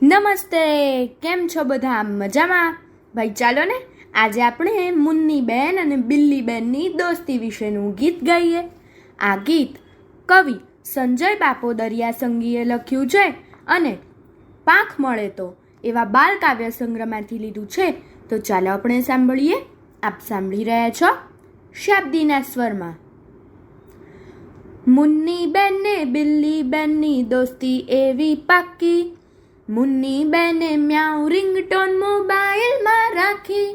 નમસ્તે, કેમ છો બધા? મજામાં? ભાઈ ચાલો ને આજે આપણે મુન્ની બેન અને બિલ્લી બેનની દોસ્તી વિશેનું ગીત ગાઈએ. આ ગીત કવિ સંજય બાપોદરિયા સંગીએ લખ્યું છે અને પાંખ મળે તો એવા બાલ કાવ્ય સંગ્રહમાંથી લીધું છે. તો ચાલો આપણે સાંભળીએ. આપ સાંભળી રહ્યા છો શાબ્દીના સ્વરમાં. મુન્ની બેન ને બિલ્લી બેનની દોસ્તી એવી પાકી, મુન્ની બેને મ્યાઉ રિંગટોન મોબાઈલમાં રાખી.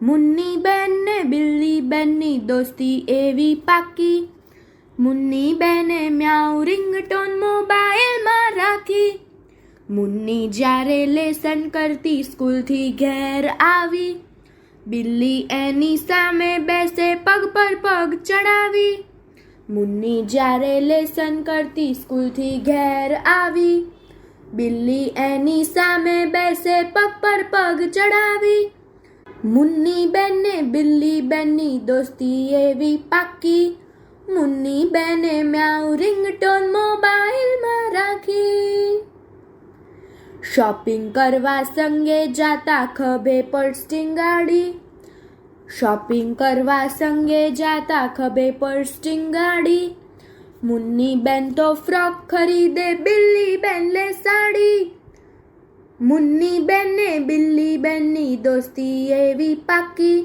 મુન્ની બેન ને બિલ્લી બેનની દોસ્તી એવી પાકી, મુન્ની બેને મ્યાઉ રિંગટોન મોબાઈલમાં રાખી. મુન્ની જ્યારે લેસન કરતી સ્કૂલથી ઘેર આવી, બિલ્લી એની સામે બેસે પગ પર પગ ચડાવી. મુન્ની જ્યારે લેસન કરતી સ્કૂલથી ઘેર આવી, બિલ્લી એની સામે બેસે પગ પર પગ ચડાવી. મુન્ની બેનને બિલ્લી બેનની દોસ્તી એવી પાકી, મુન્ની બેને મ્યાઉ રિંગટોન મોબાઈલમાં રાખી. શોપિંગ કરવા સંગે જાતા ખભે પર્સ ટીંગાડી, શોપિંગ કરવા સંગે જાતા ખભે પર્સ ટીંગાડી. મુન્ની બેન તો ફ્રોક ખરીદે, બિલ્લી બેન લે સાડી. મુન્ની બેન ને બિલ્લી બેનની દોસ્તી એવી પાકી,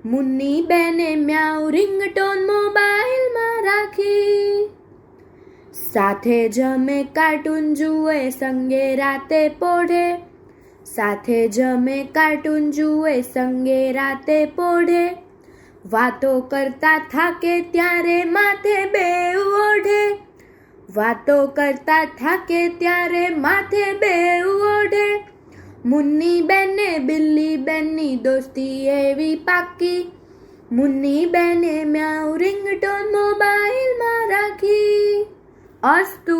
મુન્ની બેને મ્યાઉ રિંગટોન મોબાઈલમાં રાખી. સાથે જમે કાર્ટૂન જુએ સંગે રાતે પોઢે, સાથે જમે કાર્ટૂન જુએ સંગે રાતે પોઢે. વાતો કરતા થાકે ત્યારે માથે બેઉ ઓઢે, વાતો કરતા થાકે ત્યારે માથે બેઉ ઓઢે. મુન્ની બેન ને બિલ્લી બેનની દોસ્તી એવી પાકી, મુન્ની બેને મ્યાઉ રિંગટોન મોબાઈલમાં રાખી. અસ્તુ.